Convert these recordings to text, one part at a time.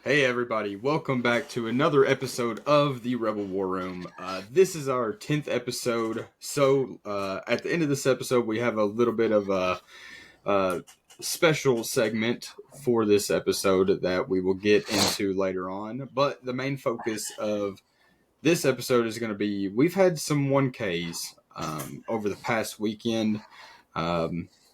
Hey everybody, welcome back to another episode of the Rebel War Room. This is our 10th episode, so at the end of this episode we have a little bit of a special segment for this episode that we will get into later on. But the main focus of this episode is going to be, we've had some 1K's over the past weekend.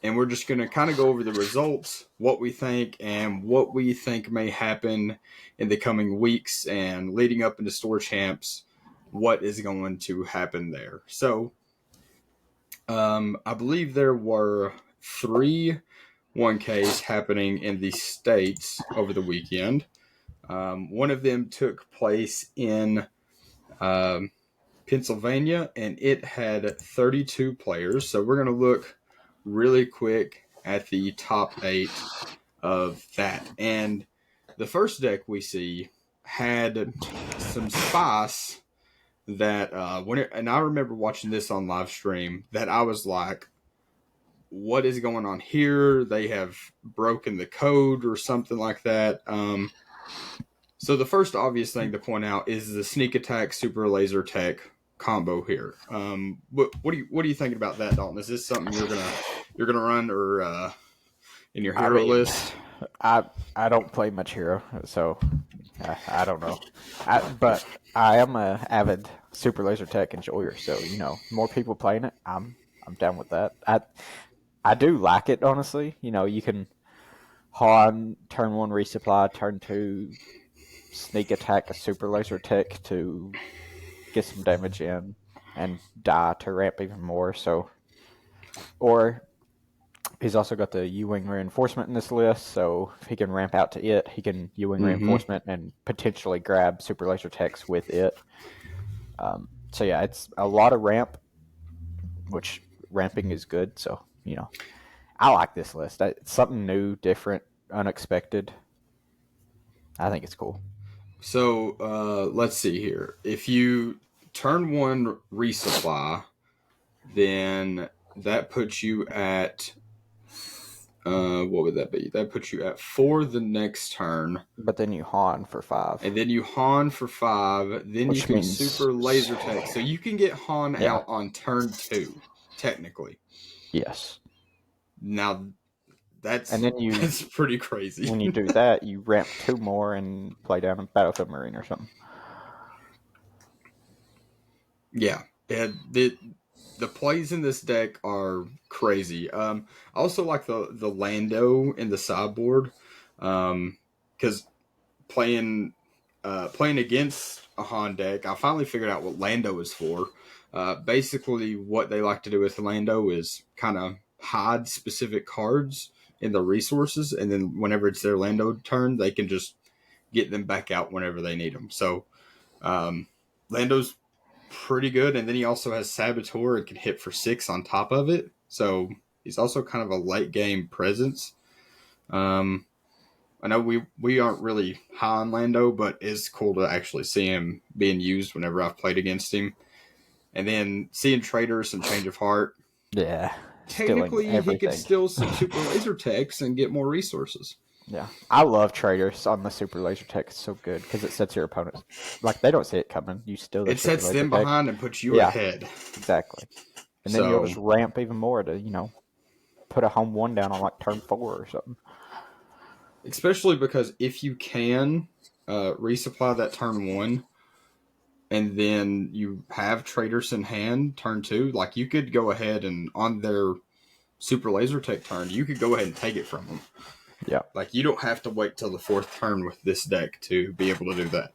And we're just going to kind of go over the results, what we think, and what we think may happen in the coming weeks and leading up into store champs, what is going to happen there. So, I believe there were 3 1Ks happening in the States over the weekend. One of them took place in Pennsylvania, and it had 32 players. So we're going to look really quick at the top 8 of that. And the first deck we see had some spice that and I remember watching this on live stream that I was like, what is going on here? They have broken the code or something like that. So the first obvious thing to point out is the sneak attack super laser tech combo here. What are you thinking about that, Dalton? Is this something you're gonna run or in your hero list? I don't play much hero, so I don't know. But I am a avid super laser tech enjoyer, so more people playing it, I'm down with that. I do like it, honestly. You can Han turn 1 resupply, turn 2 sneak attack a super laser tech to get some damage in and die to ramp even more. So, or he's also got the U-wing reinforcement in this list, so if he can ramp out to it, he can U-wing reinforcement and potentially grab super laser techs with it. So yeah, it's a lot of ramp, which ramping is good. So I like this list. It's something new, different, unexpected. I think it's cool. So let's see here. If you turn 1 resupply, then that puts you at what would that be? That puts you at 4 the next turn. But then you Han for 5. And then you Han for 5. Then Which you can means super laser tech. So you can get Han out on turn 2, technically. Yes. Now that's pretty crazy. When you do that, you ramp 2 more and play down a Battlefield Marine or something. Yeah. The plays in this deck are crazy. I also like the Lando in the sideboard, because playing against a Han deck, I finally figured out what Lando is for. Basically, what they like to do with Lando is kind of hide specific cards in the resources, and then whenever it's their Lando turn, they can just get them back out whenever they need them. So Lando's pretty good, and then he also has Saboteur and can hit for 6 on top of it. So he's also kind of a late game presence. I know we aren't really high on Lando, but it's cool to actually see him being used whenever I've played against him. And then seeing Traitors and Change of Heart. Yeah. Technically, he could steal some super laser techs and get more resources. Yeah. I love Traitors on the super laser tech. It's so good because it sets your opponents. Like, they don't see it coming. You still. It sets them behind and puts you ahead. Exactly. And then you'll just ramp even more to, put a home 1 down on like turn 4 or something. Especially because if you can resupply that turn 1, and then you have Traitors in hand turn 2, like you could go ahead and on their super laser tech turn, you could go ahead and take it from them. Yeah. Like you don't have to wait till the 4th turn with this deck to be able to do that.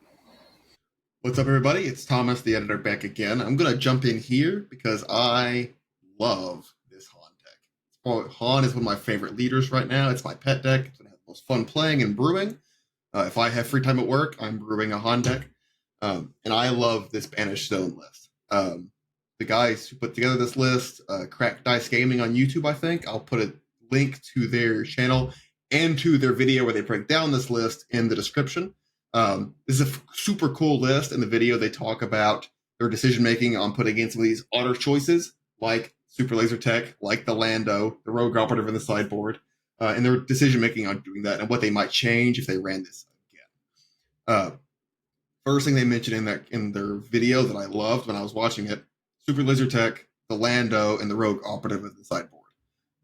What's up, everybody? It's Thomas, the editor, back again. I'm going to jump in here because I love this Han deck. Han is one of my favorite leaders right now. It's my pet deck. It's going to have the most fun playing and brewing. If I have free time at work, I'm brewing a Han deck. And I love this Banished Zone list. The guys who put together this list, Crack Dice Gaming on YouTube, I think. I'll put a link to their channel and to their video where they break down this list in the description. This is a super cool list. In the video, they talk about their decision-making on putting in some of these auto choices, like Super Laser Tech, like the Lando, the Rogue Operative in the sideboard, and their decision-making on doing that and what they might change if they ran this again. Uh, First thing they mentioned in their video that I loved when I was watching it, Super Laser Tech, the Lando, and the Rogue Operative as the sideboard.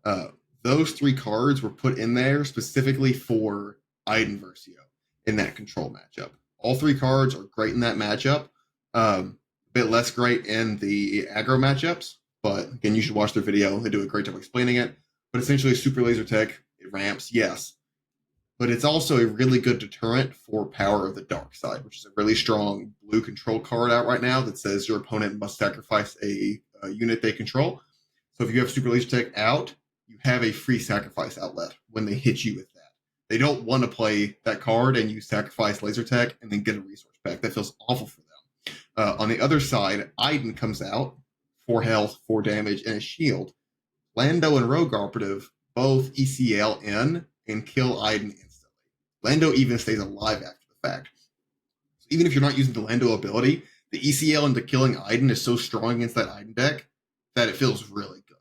Uh, those 3 cards were put in there specifically for Iden Versio in that control matchup. All 3 cards are great in that matchup. A bit less great in the aggro matchups, but again, you should watch their video. They do a great job explaining it. But essentially, Super Laser Tech, it ramps, yes, but it's also a really good deterrent for Power of the Dark Side, which is a really strong blue control card out right now that says your opponent must sacrifice a unit they control. So if you have Super Laser Tech out, you have a free sacrifice outlet when they hit you with that. They don't want to play that card and you sacrifice Laser Tech and then get a resource back. That feels awful for them. On the other side, Iden comes out, 4 health, 4 damage, and a shield. Lando and Rogue Operative both ECL in and kill Iden instantly. Lando even stays alive after the fact. So even if you're not using the Lando ability, the ECL into killing Iden is so strong against that Iden deck that it feels really good.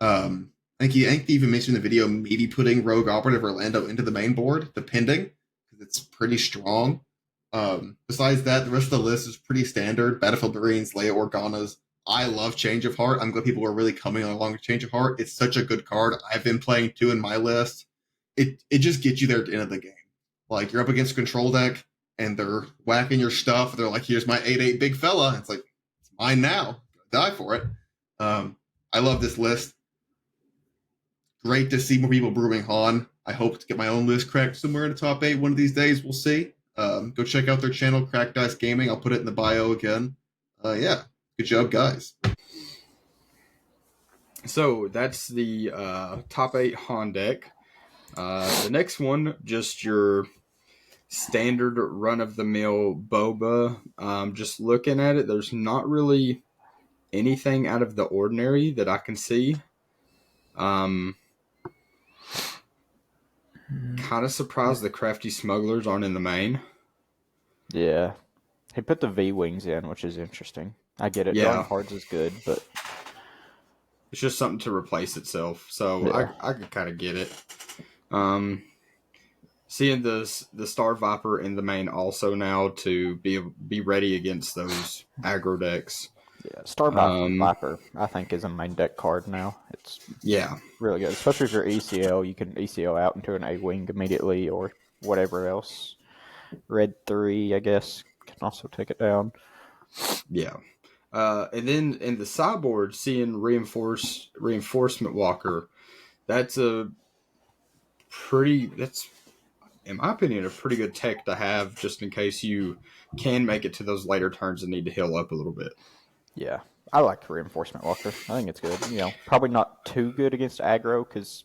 I think they even mentioned in the video maybe putting Rogue Operative or Lando into the main board, depending, because it's pretty strong. Besides that, the rest of the list is pretty standard. Battlefield Marines, Leia Organas. I love Change of Heart. I'm glad people are really coming along with Change of Heart. It's such a good card. I've been playing 2 in my list. It just gets you there at the end of the game. Like, you're up against a control deck, and they're whacking your stuff. They're like, here's my 8/8 big fella. It's like, it's mine now. Die for it. I love this list. Great to see more people brewing Han. I hope to get my own list cracked somewhere in the top 8 one of these days. We'll see. Go check out their channel, Crack Dice Gaming. I'll put it in the bio again. Yeah, good job, guys. So that's the top 8 Han deck. The next one, just your standard run-of-the-mill Boba. Just looking at it, there's not really anything out of the ordinary that I can see. Kind of surprised the Crafty Smugglers aren't in the main. Yeah. He put the V-Wings in, which is interesting. I get it. Yeah. Drawing cards is good, but it's just something to replace itself. So yeah. I could kind of get it. Seeing the Star Viper in the main also now to be ready against those aggro decks. Yeah, Star Viper, I think, is a main deck card now. It's really good, especially if you're ECL. You can ECL out into an A-Wing immediately or whatever else. Red 3, I guess, can also take it down. Yeah. And then in the sideboard, seeing Reinforcement Walker, that's in my opinion, a pretty good tech to have just in case you can make it to those later turns and need to heal up a little bit. Yeah, I like Reinforcement Walker. I think it's good. Probably not too good against aggro because,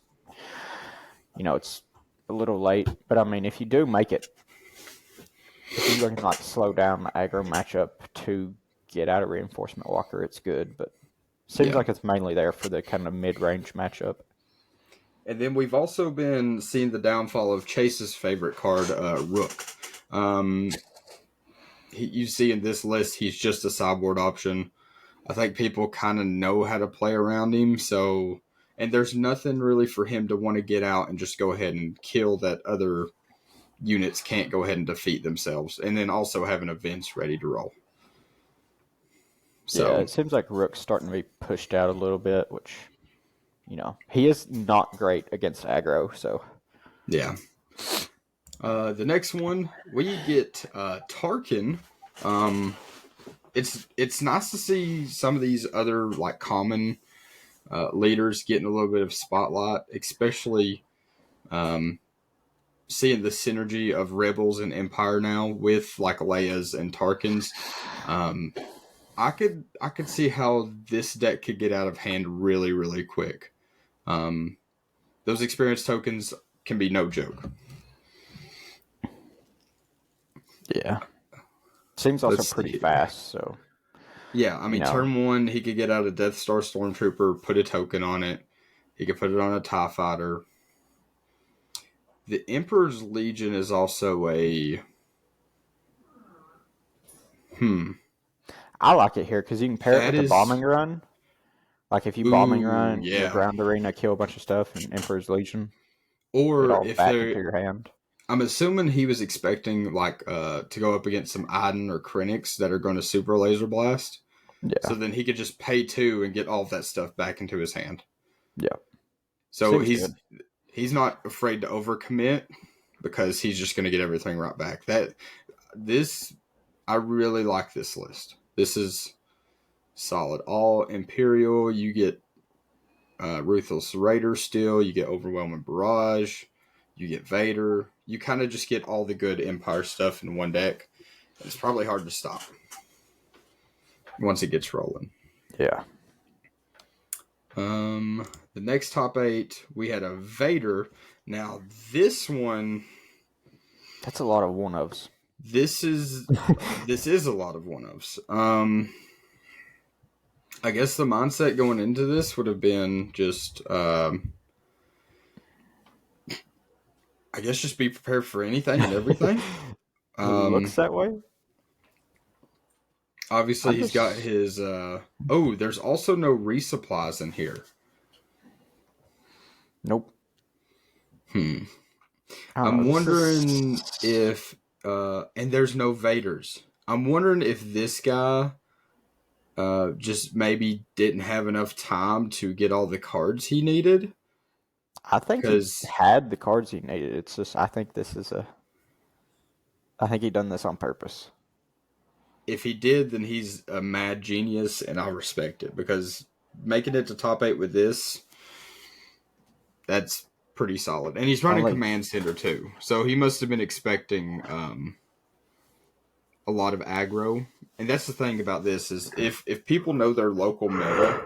it's a little late. But, I mean, if you do make it, if you can, slow down the aggro matchup to get out of Reinforcement Walker, it's good. But it seems like it's mainly there for the kind of mid-range matchup. And then we've also been seeing the downfall of Chase's favorite card, Rook. You see in this list, he's just a sideboard option. I think people kind of know how to play around him. So, and there's nothing really for him to want to get out and just go ahead and kill that other units can't go ahead and defeat themselves. And then also having events ready to roll. So, yeah, it seems like Rook's starting to be pushed out a little bit, which, he is not great against aggro, so. Yeah. The next one, we get Tarkin. It's nice to see some of these other common leaders getting a little bit of spotlight, especially seeing the synergy of Rebels and Empire now with Leia's and Tarkin's. I could see how this deck could get out of hand really, really quick. Those experience tokens can be no joke. Yeah. Seems also pretty fast, so. Yeah, I mean, turn 1, he could get out a Death Star Stormtrooper, put a token on it. He could put it on a TIE Fighter. The Emperor's Legion is also a... I like it here because you can pair it with the Bombing Run. Like if you Bombing Run, your Ground Arena, kill a bunch of stuff, and Emperor's Legion. Or it all if back into your hand. I'm assuming he was expecting to go up against some Iden or Krennics that are going to super laser blast. So Yeah. then he could just pay 2 and get all of that stuff back into his hand. Yeah. So Seems good. he's not afraid to overcommit because he's just going to get everything right back. I really like this list. This is solid. All Imperial. You get Ruthless Raider still. You get Overwhelming Barrage. You get Vader. You kind of just get all the good Empire stuff in one deck. It's probably hard to stop once it gets rolling. Yeah. The next top 8, we had a Vader. Now this one, That's a lot of one-ofs. this is a lot of one-ofs. I guess the mindset going into this would have been just, I guess just be prepared for anything and everything. It looks that way. Obviously, he's got his. There's also no resupplies in here. Nope. I'm wondering if, and there's no Vaders. I'm wondering if this guy, just maybe didn't have enough time to get all the cards he needed. I think he had the cards he needed. It's just I think he done this on purpose. If he did, then he's a mad genius, and I respect it because making it to top 8 with this, that's pretty solid. And he's running Command Center too, so he must have been expecting a lot of aggro. And that's the thing about this is if people know their local meta,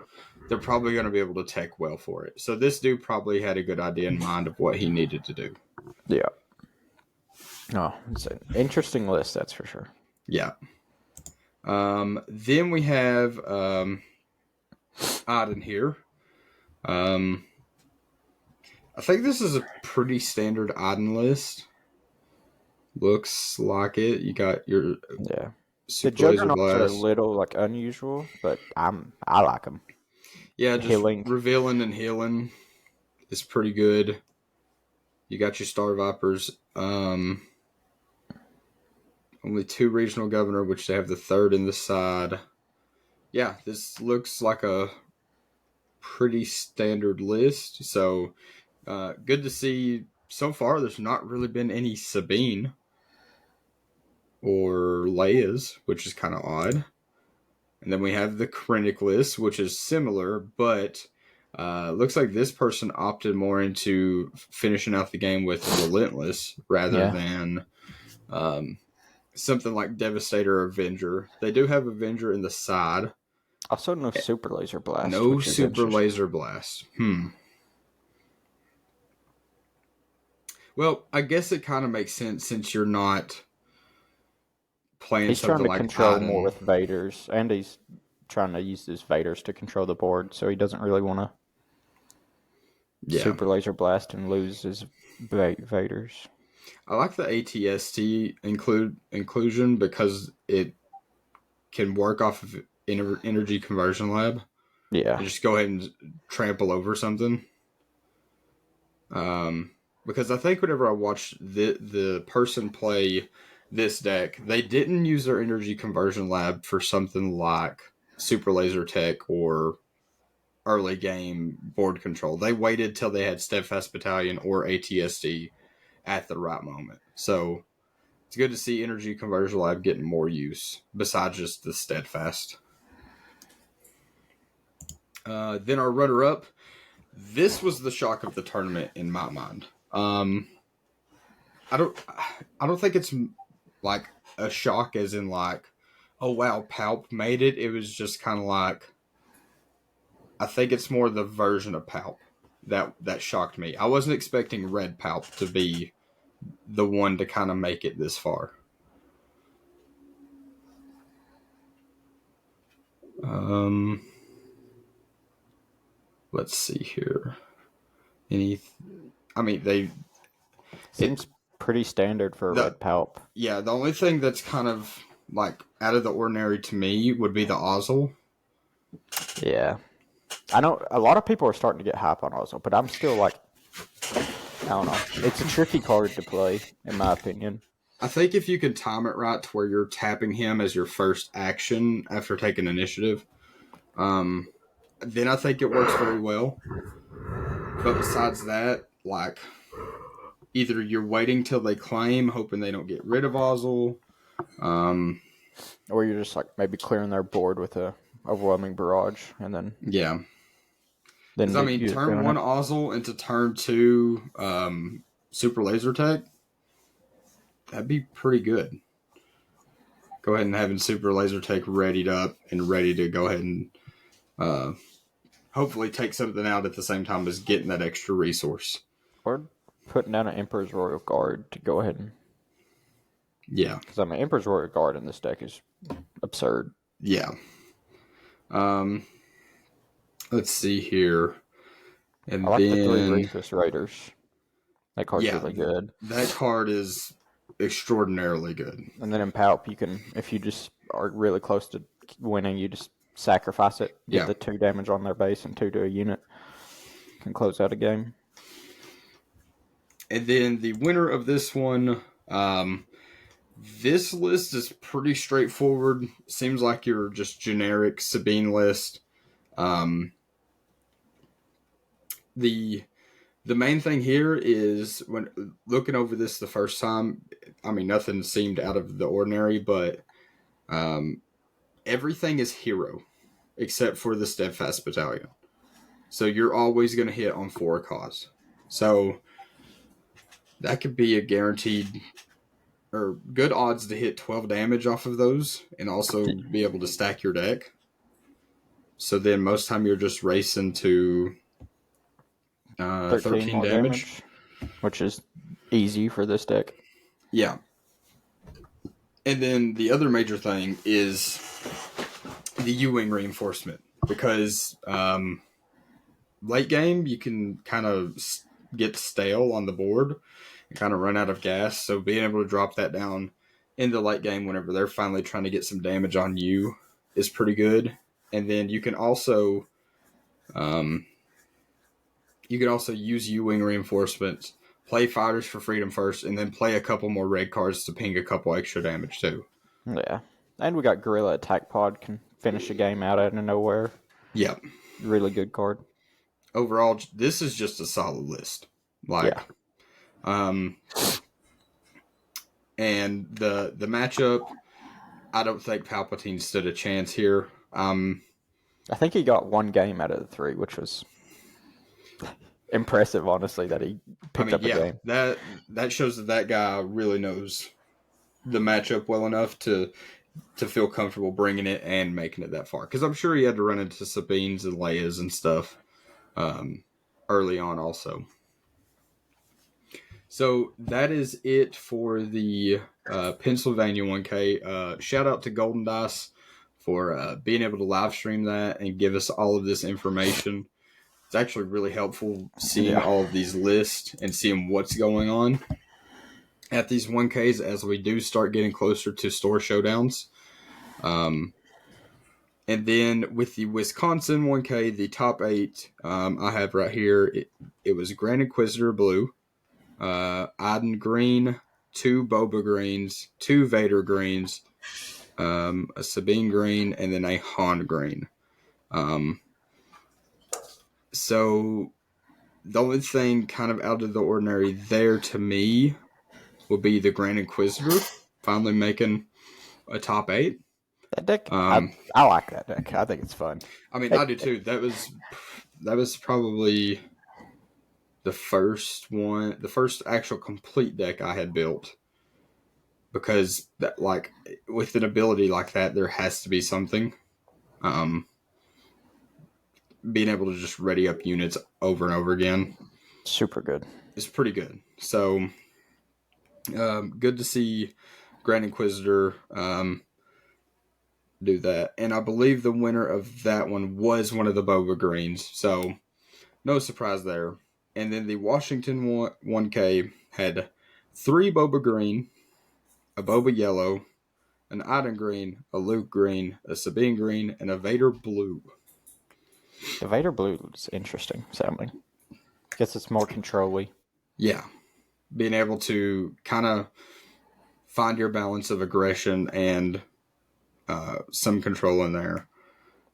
they're probably going to be able to tech well for it. So this dude probably had a good idea in mind of what he needed to do. Yeah. Oh, it's an interesting list, that's for sure. Yeah. Then we have Iden here. I think this is a pretty standard Iden list. Looks like it. You got your The Juggernauts are a little unusual, but I like them. Yeah, just revealing and healing is pretty good. You got your Star Vipers. Only 2 regional governor, which they have the 3rd in the side. Yeah, this looks like a pretty standard list. So, good to see. So far, there's not really been any Sabine or Leia's, which is kind of odd. And then we have the Krennic list, which is similar, but looks like this person opted more into finishing out the game with Relentless rather than something like Devastator or Avenger. They do have Avenger in the side. Also, no Super Laser Blast. No Super Laser Blast. Well, I guess it kind of makes sense since you're not playing something like He's trying to control Iden. more with Vaders, and he's trying to use his Vaders to control the board, so he doesn't really want to Super Laser Blast and lose his Vaders. I like the ATST inclusion because it can work off of Energy Conversion Lab. Yeah. And just go ahead and trample over something. Because I think whenever I watched the person play this deck, they didn't use their Energy Conversion Lab for something like Super Laser Tech or early game board control. They waited till they had Steadfast Battalion or ATSD at the right moment. So it's good to see Energy Conversion Lab getting more use besides just the Steadfast. Then our runner-up. This was the shock of the tournament in my mind. I don't think it's like a shock as in like, oh wow, Palp made it. It was just kind of like, I think it's more the version of Palp that shocked me. I wasn't expecting Red Palp to be the one to kind of make it this far. Let's see here. They seems pretty standard for a Red Palp. Yeah, the only thing that's kind of like out of the ordinary to me would be the Ozzel. Yeah. I know a lot of people are starting to get hype on Ozzel, but I'm still like, I don't know. It's a tricky card to play, in my opinion. I think if you can time it right to where you're tapping him as your first action after taking initiative, then I think it works very well. But besides that, like, either you're waiting till they claim, hoping they don't get rid of Ozzel, Or you're just like maybe clearing their board with a overwhelming barrage, and then yeah. then Because, I mean, you're just turn doing one it. Ozzel into turn two Super Laser Tech, that'd be pretty good. Go ahead and having Super Laser Tech readied up and ready to go ahead and hopefully take something out at the same time as getting that extra resource. Or putting down an Emperor's Royal Guard to go ahead and. Yeah. Because I mean, Emperor's Royal Guard in this deck is absurd. Yeah. Let's see here. And I like the 3 then Ruthless Raiders. That card's really good. That card is extraordinarily good. And then in Palp, you can, if you just are really close to winning, you just sacrifice it, get the 2 damage on their base and 2 to a unit. Can close out a game. And then the winner of this one, this list is pretty straightforward. Seems like your just generic Sabine list. The main thing here is when looking over this the first time, I mean, nothing seemed out of the ordinary, but everything is hero except for the Steadfast Battalion. So you're always going to hit on 4K's. So that could be a guaranteed or good odds to hit 12 damage off of those and also be able to stack your deck. So then most time you're just racing to 13 damage, which is easy for this deck. Yeah. And then the other major thing is the U-Wing reinforcement. Because late game, you can kind of get stale on the board and kind of run out of gas. So being able to drop that down in the late game whenever they're finally trying to get some damage on you is pretty good. And then you can also use U-Wing reinforcements, play Fighters for Freedom first, and then play a couple more red cards to ping a couple extra damage too. Yeah. And we got Gorilla Attack Pod, can finish a game out of nowhere. Yep. Really good card. Overall, this is just a solid list. And the matchup, I don't think Palpatine stood a chance here. I think he got 1 game out of the 3, which was impressive, honestly, that he picked up a game. That shows that guy really knows the matchup well enough to feel comfortable bringing it and making it that far. Because I'm sure he had to run into Sabines and Leias and stuff early on also. So that is it for the Pennsylvania 1K. Shout out to Golden Dice for being able to live stream that and give us all of this information. It's actually really helpful seeing all of these lists and seeing what's going on at these 1Ks as we do start getting closer to store showdowns. And then with the Wisconsin 1K, the top 8 I have right here, it was Grand Inquisitor Blue, Iden Green, 2 Boba Greens, 2 Vader Greens, a Sabine Green, and then a Han Green. So the only thing kind of out of the ordinary there to me would be the Grand Inquisitor finally making a top 8. That deck, I like that deck. I think it's fun. I mean, I do too. That was probably the first actual complete deck I had built. Because that, like, with an ability like that, there has to be something. Being able to just ready up units over and over again, super good. It's pretty good. So, good to see Grand Inquisitor do that. And I believe the winner of that one was one of the Boba Greens. So, no surprise there. And then the Washington 1K had 3 Boba Green, a Boba Yellow, an Iden Green, a Luke Green, a Sabine Green, and a Vader Blue. The Vader Blue is interesting sounding. Guess it's more control-y. Yeah, being able to kind of find your balance of aggression and some control in there.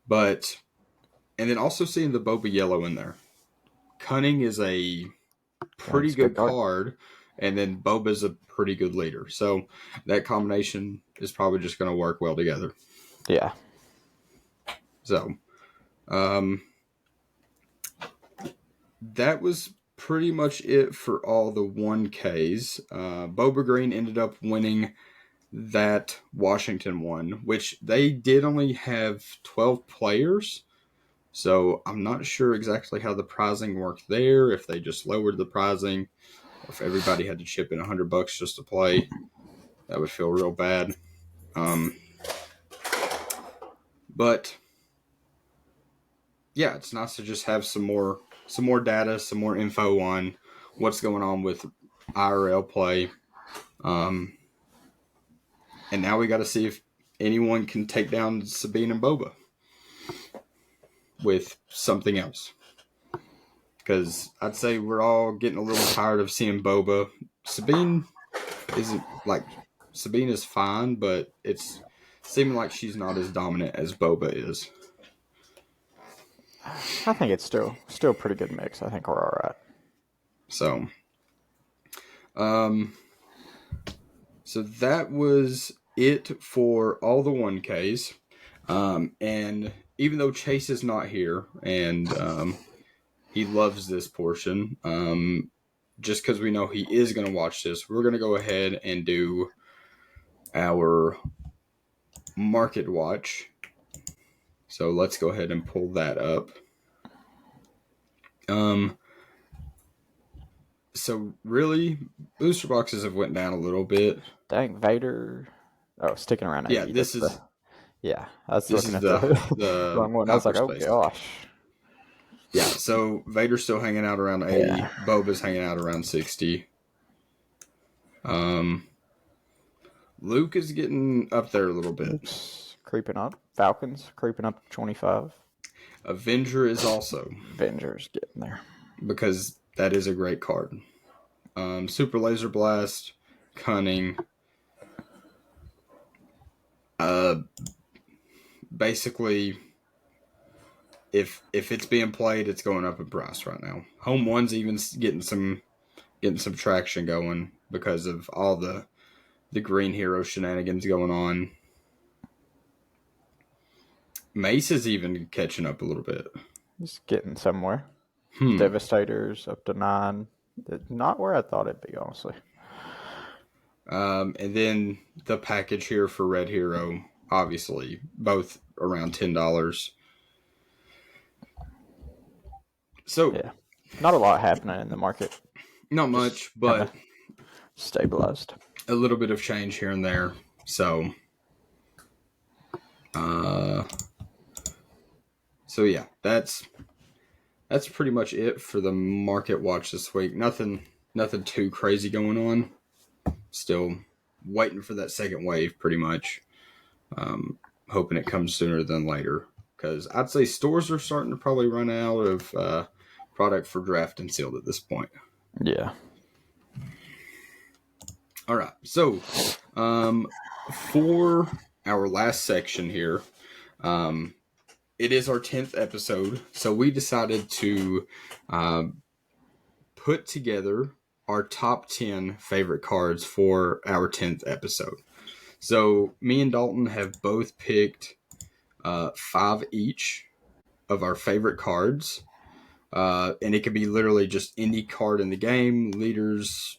But, and then also seeing the Boba Yellow in there. Cunning is a pretty That's a good good card. card, and then Boba's a pretty good leader. So that combination is probably just going to work well together. Yeah. So, um, that was pretty much it for all the 1Ks. Boba Green ended up winning that Washington one, which they did only have 12 players. So I'm not sure exactly how the pricing worked there, if they just lowered the pricing, or if everybody had to chip in $100 just to play. That would feel real bad. But yeah, it's nice to just have some more data, some more info on what's going on with IRL play. And now we got to see if anyone can take down Sabine and Boba with something else. Because I'd say we're all getting a little tired of seeing Boba. Sabine isn't like Sabine is fine, but it's seeming like she's not as dominant as Boba is. I think it's still a pretty good mix. I think we're all right. So, so that was it for all the 1Ks. And even though Chase is not here, and he loves this portion, just because we know he is going to watch this, we're going to go ahead and do our market watch. So let's go ahead and pull that up. So really, booster boxes have went down a little bit. Dang, Vader. Oh, sticking around 80. Yeah, this is yeah, I was this looking is at the wrong one. I was like, oh hyperspace. gosh. Yeah, so Vader's still hanging out around 80. Yeah. Boba's hanging out around 60. Luke is getting up there a little bit. Luke's creeping up. Falcons creeping up to 25. Avenger is also. Avengers getting there. Because that is a great card. Super Laser Blast, Cunning. Basically, if it's being played, it's going up in price right now. Home One's even getting some traction going because of all the Green Hero shenanigans going on. Mace is even catching up a little bit. He's getting somewhere. Devastators up to 9. Not where I thought it'd be, honestly. And then the package here for Red Hero, obviously, both around $10. So yeah, not a lot happening in the market. Not much, but stabilized. A little bit of change here and there. So, yeah, that's pretty much it for the market watch this week. Nothing too crazy going on. Still waiting for that second wave, pretty much. Hoping it comes sooner than later, because I'd say stores are starting to probably run out of product for draft and sealed at this point. Yeah. All right. So, for our last section here, it is our 10th episode. So we decided to put together our top 10 favorite cards for our 10th episode. So me and Dalton have both picked 5 each of our favorite cards. And it could be literally just any card in the game, leaders,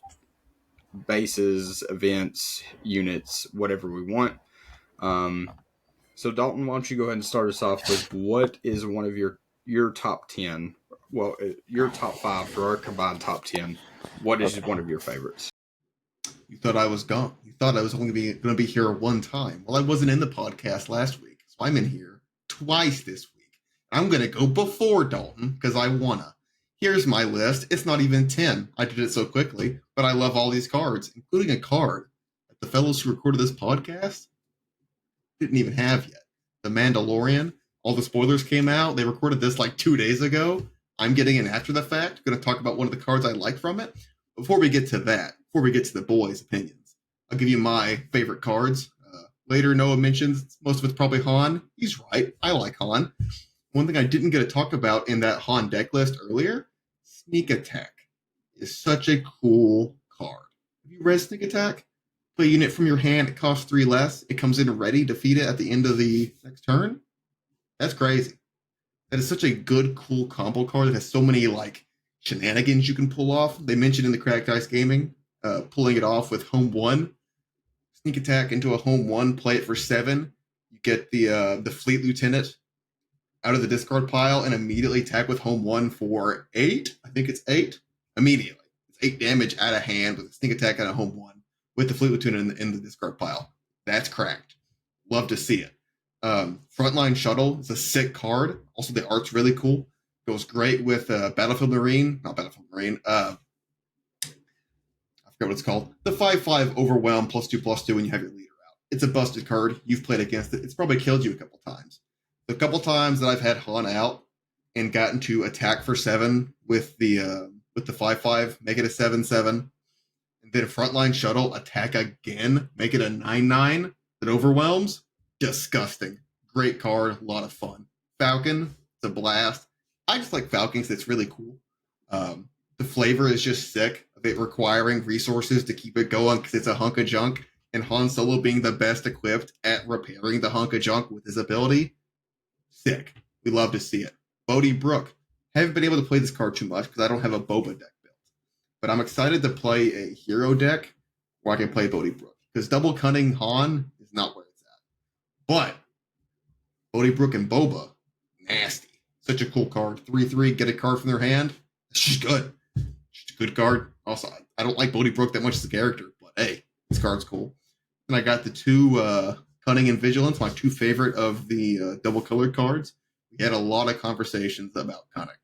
bases, events, units, whatever we want. So Dalton, why don't you go ahead and start us off with what is one of your top 10? Well, your top 5 for our combined top 10. What is one of your favorites? You thought I was gone. You thought I was only going to be here one time. Well, I wasn't in the podcast last week, so I'm in here twice this week. I'm going to go before Dalton because I wanna. Here's my list. It's not even 10. I did it so quickly, but I love all these cards, including a card that the fellows who recorded this podcast didn't even have yet. The Mandalorian. All the spoilers came out. They recorded this like 2 days ago. I'm getting in after the fact. Going to talk about one of the cards I like from it. Before we get to that, before we get to the boys' opinions, I'll give you my favorite cards. Later, Noah mentions most of it's probably Han. He's right. I like Han. One thing I didn't get to talk about in that Han deck list earlier, Sneak Attack is such a cool card. Have you read Sneak Attack? Play a unit from your hand, it costs 3 less, it comes in ready, defeat it at the end of the next turn. That's crazy. That is such a good, cool combo card that has so many like shenanigans you can pull off. They mentioned in the Cracked Ice Gaming, pulling it off with home 1. Sneak Attack into a home 1, play it for 7. You get the Fleet Lieutenant out of the discard pile and immediately attack with home 1 for 8. I think it's 8. Immediately. It's 8 damage out of hand with a Sneak Attack out of home 1 with the Fleet Lieutenant in the discard pile. That's cracked. Love to see it. Frontline Shuttle is a sick card. Also, the art's really cool. Goes great with Battlefield Marine. Not Battlefield Marine. I forget what it's called. The 5/5 Overwhelm +2/+2 when you have your leader out. It's a busted card. You've played against it. It's probably killed you a couple times. The couple times that I've had Han out and gotten to attack for 7 with the 5/5, make it a 7/7, and then Frontline Shuttle attack again, make it a 9/9 that overwhelms. Disgusting. Great card, a lot of fun. Falcon, it's a blast. I just like Falcon because it's really cool. The flavor is just sick of it requiring resources to keep it going because it's a hunk of junk, and Han Solo being the best equipped at repairing the hunk of junk with his ability. Sick. We love to see it. Bodhi Brook. Haven't been able to play this card too much because I don't have a Boba deck built. But I'm excited to play a hero deck where I can play Bodhi Brook. Because double cunning Han is not where it's at. But Bodhi Brook and Boba, nasty. Such a cool card. 3/3, get a card from their hand. It's just good. Just a good card. Also, I don't like Bodhi Brook that much as a character, but hey, this card's cool. And I got the 2 Cunning and Vigilance, my 2 favorite of the double colored cards. We had a lot of conversations about Cunning.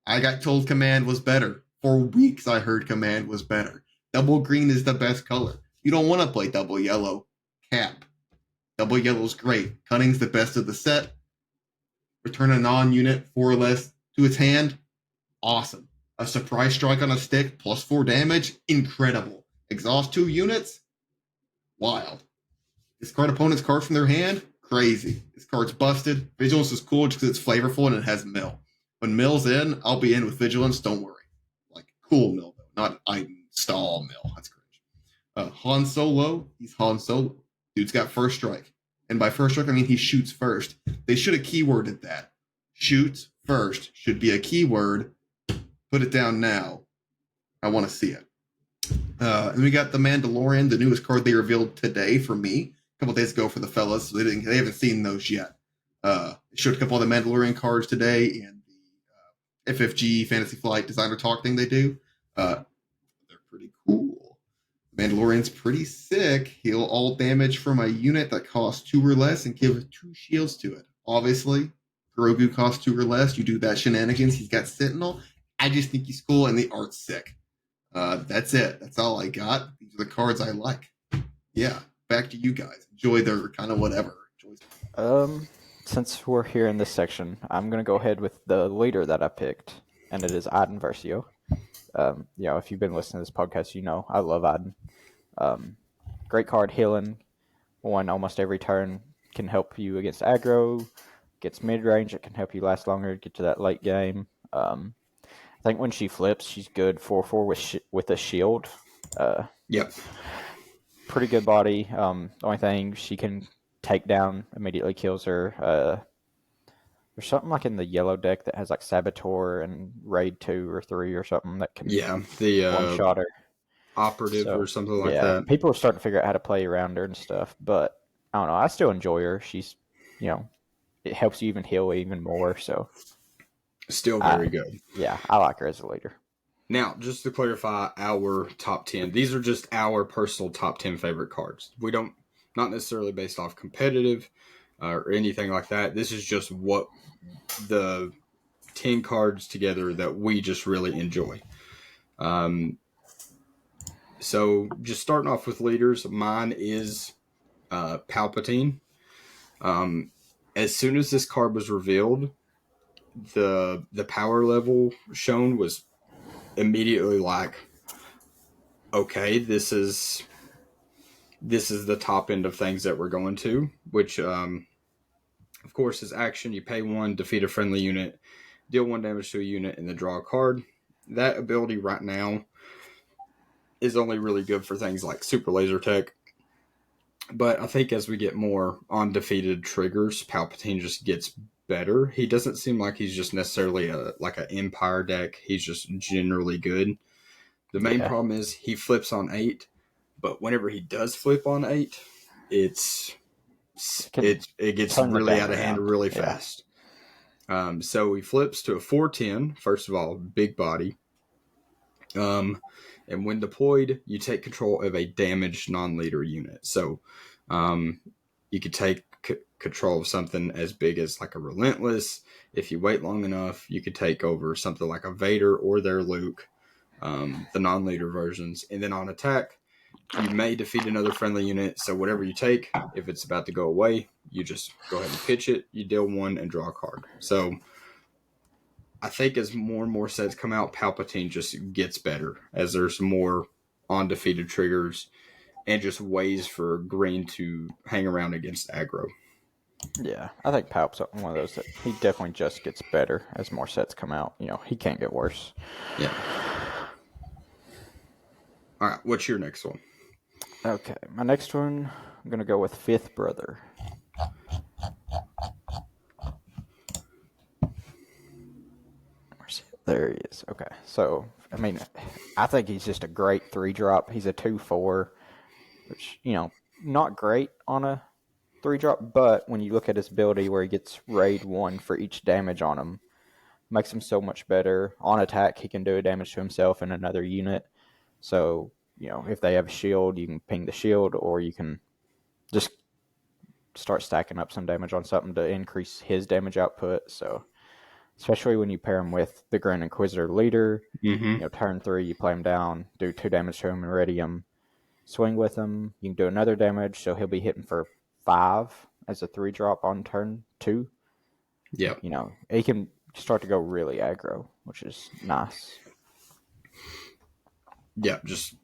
I got told Command was better. For weeks I heard Command was better. Double green is the best color. You don't want to play double yellow. Cap. Double yellow's great. Cunning's the best of the set. Return a non-unit 4 or less to its hand. Awesome. A surprise strike on a stick +4 damage. Incredible. Exhaust 2 units. Wild. Discard opponent's card from their hand. Crazy. This card's busted. Vigilance is cool just because it's flavorful and it has mill. When mill's in, I'll be in with Vigilance. Don't worry. Like cool mill though, not Iden stall mill. That's cringe. Han Solo. He's Han Solo. Dude's got first strike. And by first strike, I mean he shoots first. They should have keyworded that. Shoot first should be a keyword. Put it down now. I want to see it. And we got the Mandalorian, the newest card they revealed today for me. A couple days ago for the fellas. So they haven't seen those yet. They showed a couple of the Mandalorian cards today in the FFG Fantasy Flight Designer Talk thing they do. They're pretty cool. Mandalorian's pretty sick. Heal all damage from a unit that costs 2 or less and give 2 shields to it. Obviously, Grogu costs 2 or less. You do that shenanigans. He's got Sentinel. I just think he's cool and the art's sick. That's it. That's all I got. These are the cards I like. Yeah, back to you guys. Enjoy their kind of whatever. Since we're here in this section, I'm gonna go ahead with the leader that I picked, and it is Iden Versio. If you've been listening to this podcast, you know I love Iden. Great card, healing. One almost every turn, can help you against aggro. Gets mid range. It can help you last longer. Get to that late game. I think when she flips, she's good 4/4 with a shield. Yep. Pretty good body. The only thing she can take down immediately kills her. There's something like in the yellow deck that has like Saboteur and Raid 2 or 3 or something that can the one-shot her. Operative or something like that. People are starting to figure out how to play around her and stuff, but I don't know. I still enjoy her. She's, it helps you even heal even more, so. Still very good. Yeah, I like her as a leader. Now, just to clarify our top 10, these are just our personal top 10 favorite cards. We don't, not necessarily based off competitive or anything like that. This is just what the 10 cards together that we just really enjoy. So just starting off with leaders, mine is Palpatine. As soon as this card was revealed, the power level shown was immediately like, okay, this is the top end of things that we're going to, which of course is action. You pay 1, defeat a friendly unit, deal 1 damage to a unit, and then draw a card. That ability right now is only really good for things like Super Laser Tech. But I think as we get more undefeated triggers, Palpatine just gets better. He doesn't seem like he's just necessarily like an Empire deck. He's just generally good. The main Yeah. problem is he flips on 8, but whenever he does flip on 8, it's it gets Turn the really game out of hand around. really Yeah. fast. So he flips to a 410. First of all, big body. And when deployed, you take control of a damaged non-leader unit. So you could take control of something as big as like a Relentless. If you wait long enough, you could take over something like a Vader or their Luke, the non-leader versions. And then on attack, you may defeat another friendly unit. So whatever you take, if it's about to go away, you just go ahead and pitch it. You deal 1 and draw a card. So I think as more and more sets come out, Palpatine just gets better as there's more undefeated triggers and just ways for green to hang around against aggro. Yeah, I think Palp's one of those that he definitely just gets better as more sets come out. He can't get worse. Yeah. All right, what's your next one? Okay, my next one, I'm going to go with Fifth Brother. There he is. Okay, so, I think he's just a great 3-drop. He's a 2/4, which, not great on a 3-drop, but when you look at his ability where he gets raid 1 for each damage on him, makes him so much better. On attack, he can do damage to himself and another unit. So, if they have a shield, you can ping the shield, or you can just start stacking up some damage on something to increase his damage output. So, especially when you pair him with the Grand Inquisitor leader, turn 3, you play him down, do 2 damage to him and ready him. Swing with him, you can do another damage, so he'll be hitting for 5 as a 3-drop on turn 2. Yeah. He can start to go really aggro, which is nice. Yeah, just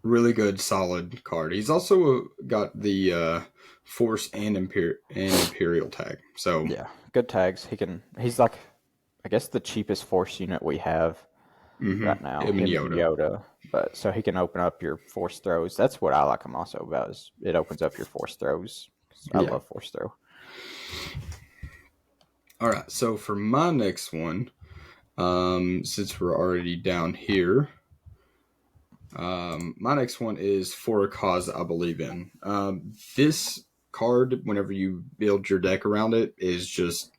really good, solid card. He's also got the Force and Imperial tag. So yeah, good tags. He's like, I guess, the cheapest Force unit we have right now. Him and Yoda. But so he can open up your Force throws. That's what I like him also about, is it opens up your Force throws. I love Force throw. All right, so for my next one, since we're already down here, my next one is For a Cause I Believe in. This card, whenever you build your deck around it, is just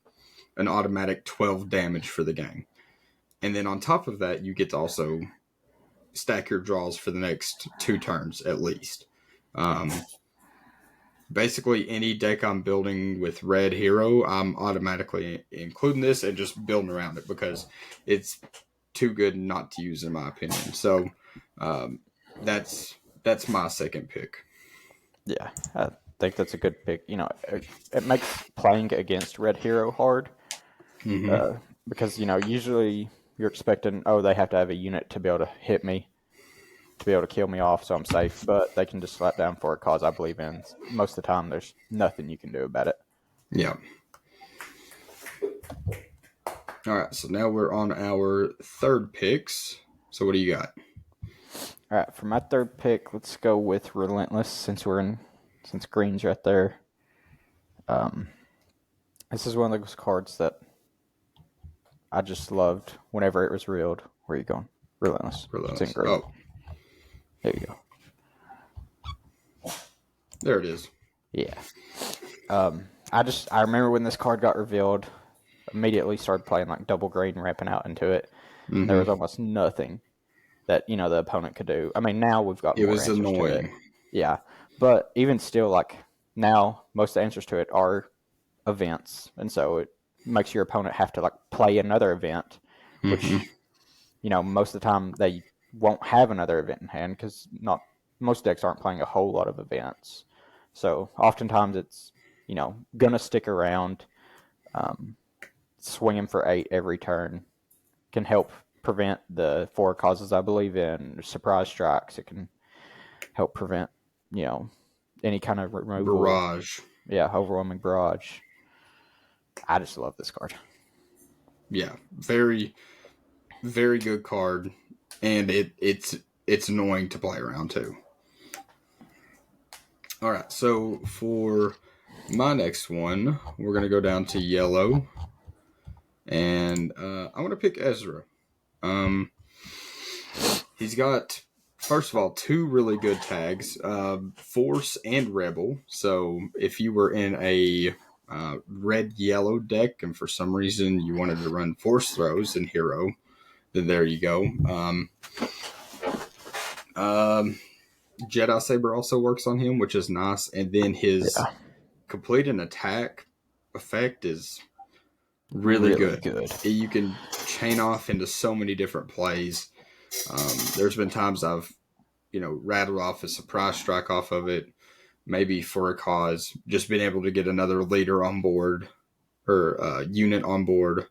an automatic 12 damage for the game. And then on top of that, you get to also stack your draws for the next 2 turns at least. Basically, any deck I'm building with Red Hero, I'm automatically including this and just building around it because it's too good not to use, in my opinion. So that's my second pick. Yeah, I think that's a good pick. It makes playing against Red Hero hard because, usually you're expecting, they have to have a unit to be able to hit me, to be able to kill me off, so I'm safe. But they can just slap down For a Cause I Believe in. Most of the time, there's nothing you can do about it. Yeah. All right, so now we're on our third picks. So what do you got? All right, for my third pick, let's go with Relentless since green's right there. This is one of those cards that I just loved whenever it was reeled. Where are you going? Relentless. It's in green. Oh. There you go. There it is. Yeah. I remember when this card got revealed, immediately started playing like double green, ramping out into it. Mm-hmm. There was almost nothing that, the opponent could do. Now we've got more answers to it. Yeah. But even still, like, now most of the answers to it are events. And so it makes your opponent have to, like, play another event, which, most of the time they won't have another event in hand because most decks aren't playing a whole lot of events. So oftentimes it's, gonna stick around. Swinging for 8 every turn can help prevent the 4 causes, I believe, in surprise strikes. It can help prevent, any kind of removal. Barrage. Yeah, overwhelming barrage. I just love this card. Yeah, very, very good card, and it's annoying to play around too. All right, so for my next one, we're gonna go down to yellow, and I want to pick Ezra. He's got, first of all, 2 really good tags, Force and Rebel. So if you were in a red-yellow deck and for some reason you wanted to run Force throws in Hero, then there you go. Jedi Saber also works on him, which is nice. And then his complete an attack effect is really good. You can chain off into so many different plays. There's been times I've, rattled off a surprise strike off of it, maybe for a cause, just being able to get another leader on board or unit on board.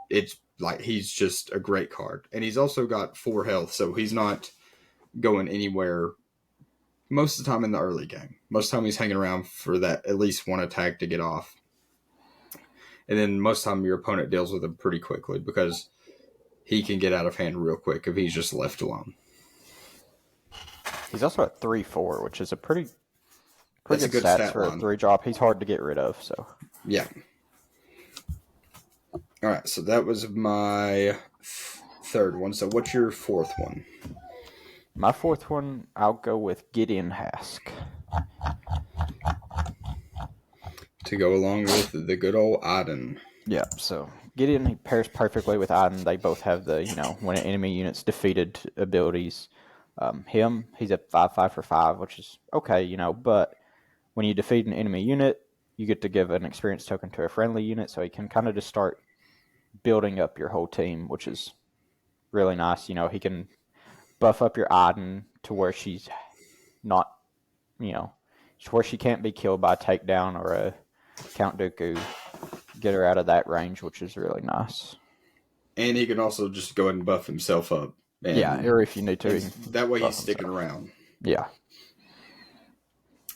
It's like he's just a great card. And he's also got 4 health, so he's not going anywhere most of the time in the early game. Most of the time he's hanging around for that at least 1 attack to get off. And then most of the time your opponent deals with him pretty quickly because he can get out of hand real quick if he's just left alone. He's also at 3/4, which is a pretty good stat for line. a 3-drop. He's hard to get rid of. So yeah. All right, so that was my 3rd one. So what's your 4th one? My 4th one, I'll go with Gideon Hask. To go along with the good old Iden. Yeah, so Gideon, he pairs perfectly with Iden. They both have the, when an enemy unit's defeated abilities. He's a 5/5 for 5, which is okay, but when you defeat an enemy unit, you get to give an experience token to a friendly unit, so he can kind of just start building up your whole team, which is really nice. He can buff up your Iden to where she's not, to where she can't be killed by a takedown or a Count Dooku. Get her out of that range, which is really nice. And he can also just go ahead and buff himself up. Or if you need to. That way he's sticking around. Yeah.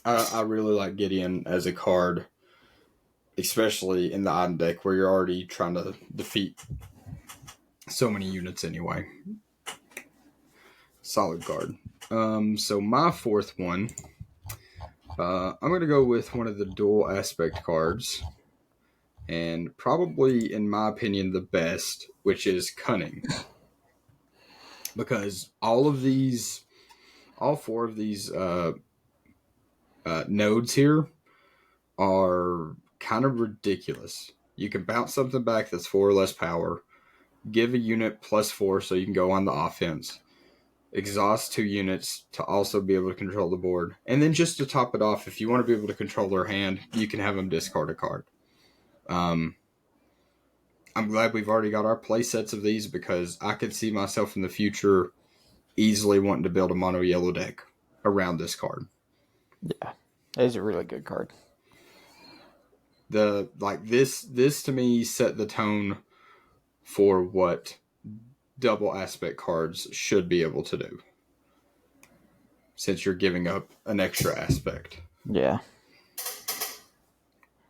I really like Gideon as a card, especially in the Iden deck where you're already trying to defeat so many units anyway. Solid card. So my 4th one, I'm going to go with one of the dual aspect cards, and probably, in my opinion, the best, which is Cunning. Because all 4 of these nodes here are kind of ridiculous. You can bounce something back that's 4 or less power, give a unit +4 so you can go on the offense, exhaust 2 units to also be able to control the board, and then just to top it off, if you want to be able to control their hand, you can have them discard a card. I'm glad we've already got our play sets of these because I could see myself in the future easily wanting to build a mono yellow deck around this card. Yeah, it is a really good card. This to me set the tone for what double aspect cards should be able to do, since you're giving up an extra aspect. Yeah.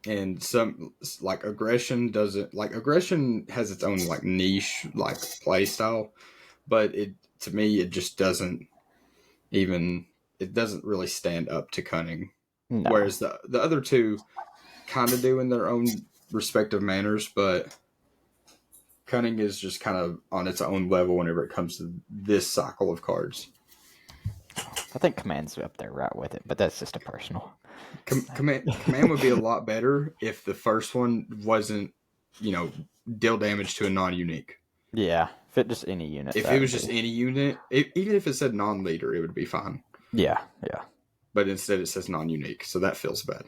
And some aggression aggression has its own niche play style, but to me it just doesn't really stand up to Cunning. No. Whereas the other 2 kind of do in their own respective manners, but Cunning is just kind of on its own level whenever it comes to this cycle of cards. I think Command's up there right with it, but that's just a personal. Command would be a lot better if the first one wasn't, deal damage to a non-unique. Yeah, if it just any unit. If it was just any unit, even if it said non-leader, it would be fine. Yeah. But instead it says non-unique, so that feels bad.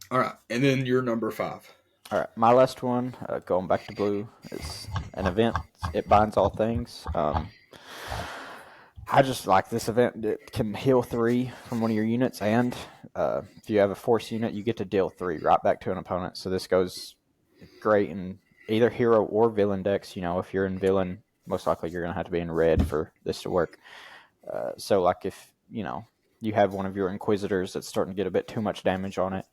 All right, and then your number 5. All right, my last one, going back to blue, is an event. It binds all things. I just like this event. It can heal 3 from one of your units, and if you have a force unit, you get to deal 3 right back to an opponent. So this goes great in either hero or villain decks. If you're in villain, most likely you're going to have to be in red for this to work. So like if, you have one of your Inquisitors that's starting to get a bit too much damage on it,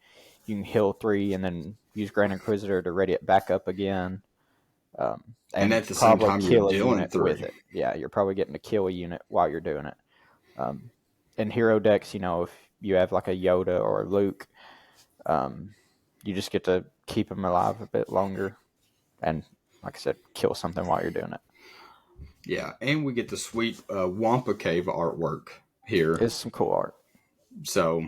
you can heal 3 and then use Grand Inquisitor to ready it back up again. And at the same probably time, you're kill a dealing unit 3. with it. Yeah, you're probably getting to kill a unit while you're doing it. In hero decks, if you have like a Yoda or a Luke, you just get to keep them alive a bit longer, and like I said, kill something while you're doing it. Yeah, and we get the sweet Wampa Cave artwork here. It's some cool art. So,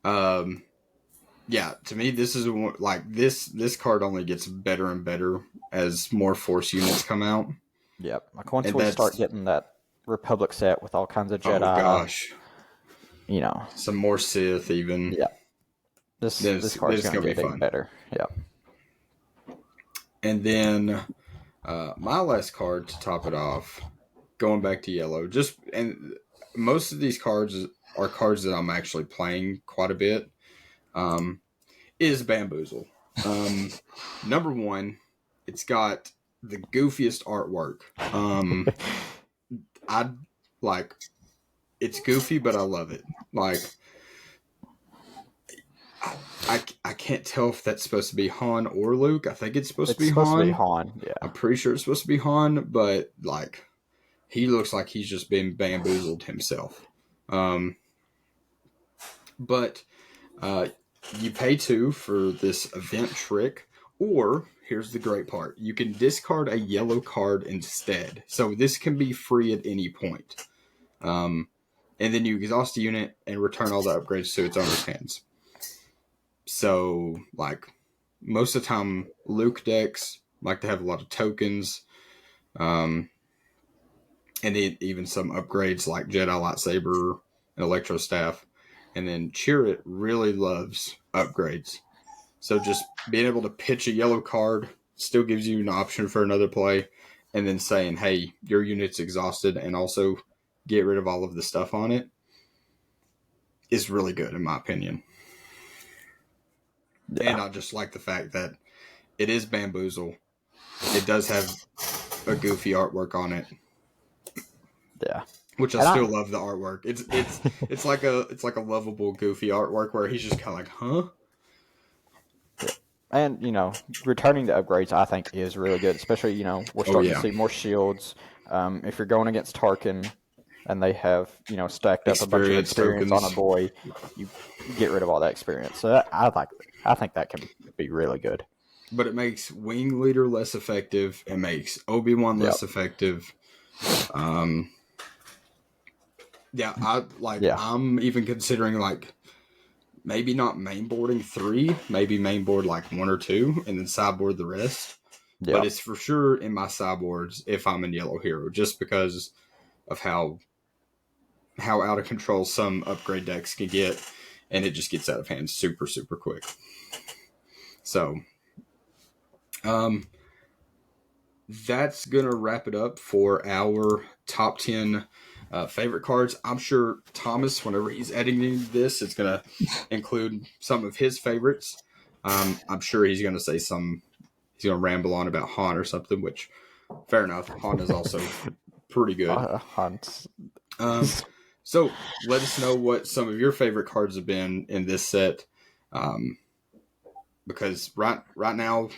yeah, to me, this is like this card only gets better and better as more Force units come out. Yep. Like once we start getting that Republic set with all kinds of Jedi. Oh gosh. Some more Sith even. Yeah. This card's going to get even better. Yeah. And then my last card to top it off, going back to yellow, and most of these cards are cards that I'm actually playing quite a bit, is Bamboozle. Number 1, it's got the goofiest artwork. It's goofy, but I love it. Like, I can't tell if that's supposed to be Han or Luke. I think it's supposed to be Han. Yeah. I'm pretty sure it's supposed to be Han, but like, he looks like he's just been bamboozled himself. But you pay 2 for this event trick, or here's the great part: you can discard a yellow card instead. So this can be free at any point. And then you exhaust a unit and return all the upgrades to its owner's hands. So, like, most of the time, Luke decks like to have a lot of tokens, and even some upgrades like Jedi Lightsaber and Electro Staff. And then Chirrut really loves upgrades. So just being able to pitch a yellow card still gives you an option for another play, and then saying, hey, your unit's exhausted, and also get rid of all of the stuff on it, is really good, in my opinion. Yeah. And I just like the fact that it is Bamboozle. It does have a goofy artwork on it. Yeah. Which I still love the artwork. It's like a lovable, goofy artwork where he's just kind of like, huh? Yeah. And, returning the upgrades, I think, is really good. Especially, we're starting to see more shields. If you're going against Tarkin and they have, stacked up a bunch of experience tokens on a boy, you get rid of all that experience. So I think that can be really good. But it makes Wing Leader less effective. It makes Obi-Wan less effective. I'm even considering, like, maybe not mainboarding 3, maybe mainboard like 1 or 2, and then sideboard the rest. Yeah. But it's for sure in my sideboards if I'm in Yellow Hero, just because of how out of control some upgrade decks can get, and it just gets out of hand super, super quick. So, that's going to wrap it up for our top 10 favorite cards. I'm sure Thomas, whenever he's editing this, it's going to include some of his favorites. I'm sure he's going to say he's going to ramble on about Han or something, which, fair enough. Han is also pretty good. So let us know what some of your favorite cards have been in this set. Because right now,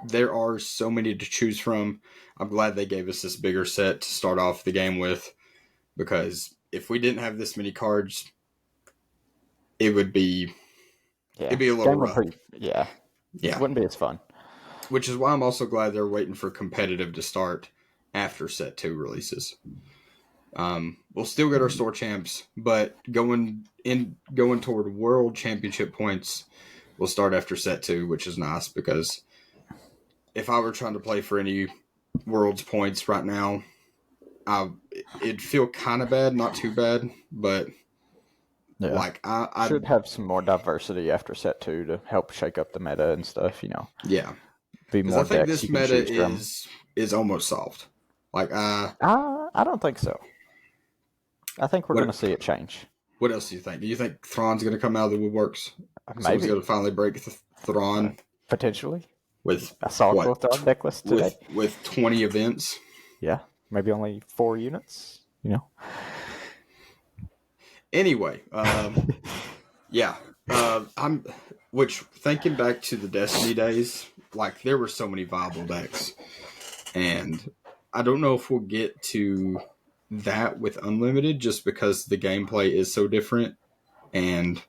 there are so many to choose from. I'm glad they gave us this bigger set to start off the game with, because if we didn't have this many cards, it would be it'd be a little rough. It wouldn't be as fun. Which is why I'm also glad they're waiting for competitive to start after set 2 releases. We'll still get our store champs, but going toward world championship points, we'll start after set 2, which is nice, because if I were trying to play for any world's points right now, it'd feel kind of bad, not too bad, but I should have some more diversity after set 2 to help shake up the meta and stuff, Yeah. Be more I think this meta is almost solved. I don't think so. I think we're going to see it change. What else do you think? Do you think Thrawn's going to come out of the woodworks? Maybe. Someone's going to finally break Thrawn? Potentially. with I saw what it with our deck list today. with 20 events. Yeah, maybe only 4 units. You know. Anyway, yeah, I'm. Which thinking back to the Destiny days, like there were so many viable decks, and I don't know if we'll get to that with Unlimited, just because the gameplay is so different, and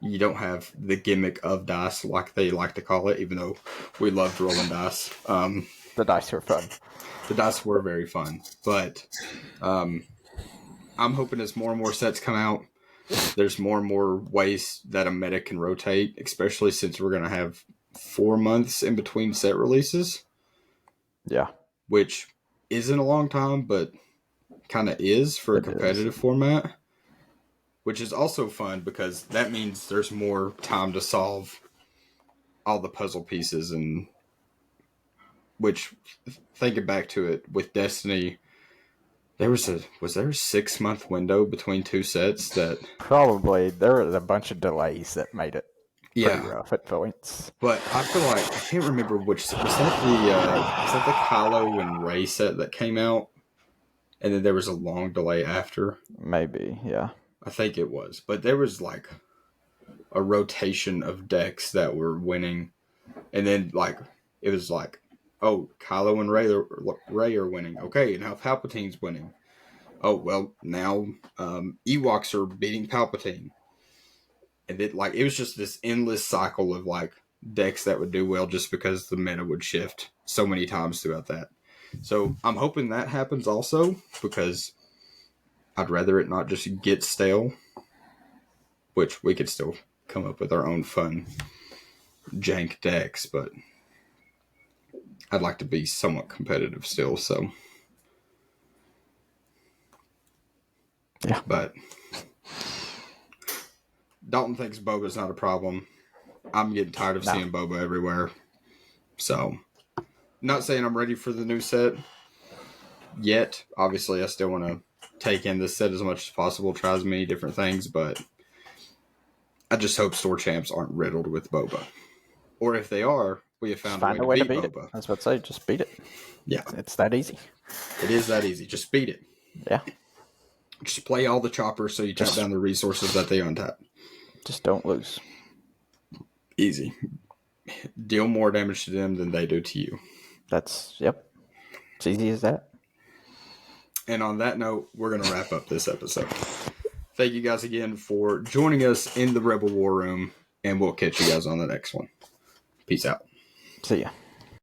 you don't have the gimmick of dice like they like to call it. Even though we loved rolling dice, The dice are fun. the dice were very fun, but I'm hoping as more and more sets come out, there's more and more ways that a meta can rotate, especially since we're going to have 4 months in between set releases, Yeah, which isn't a long time, but kind of is for a competitive format, which is also fun because that means there's more time to solve all the puzzle pieces. And which, thinking back to it with Destiny, was there a 6-month window between two sets that probably there was a bunch of delays that made it pretty rough at points. But I feel like I can't remember which was that the Kylo and Rey set that came out, and then there was a long delay after. Maybe, yeah. I think it was, but there was like a rotation of decks that were winning, and then like it was like, oh, Kylo and Rey are winning. Okay, now Palpatine's winning. Oh well, now Ewoks are beating Palpatine. And it was just this endless cycle of like decks that would do well just because the meta would shift so many times throughout that. So I'm hoping that happens also, because I'd rather it not just get stale, which we could still come up with our own fun jank decks, but I'd like to be somewhat competitive still. So yeah, but Dalton thinks Boba's not a problem. I'm getting tired of seeing Boba everywhere. So, not saying I'm ready for the new set yet. Obviously, I still want to take in this set as much as possible, try as many different things, but I just hope store champs aren't riddled with Boba. Or if they are, we have found a way to beat Boba. I was about to say, just beat it. Yeah. It's that easy. It is that easy. Just beat it. Yeah. Just play all the choppers so you tap down the resources that they untap. Just don't lose. Easy. Deal more damage to them than they do to you. Yep. It's easy as that. And on that note, we're going to wrap up this episode. Thank you guys again for joining us in the Rebel War Room, and we'll catch you guys on the next one. Peace out. See ya.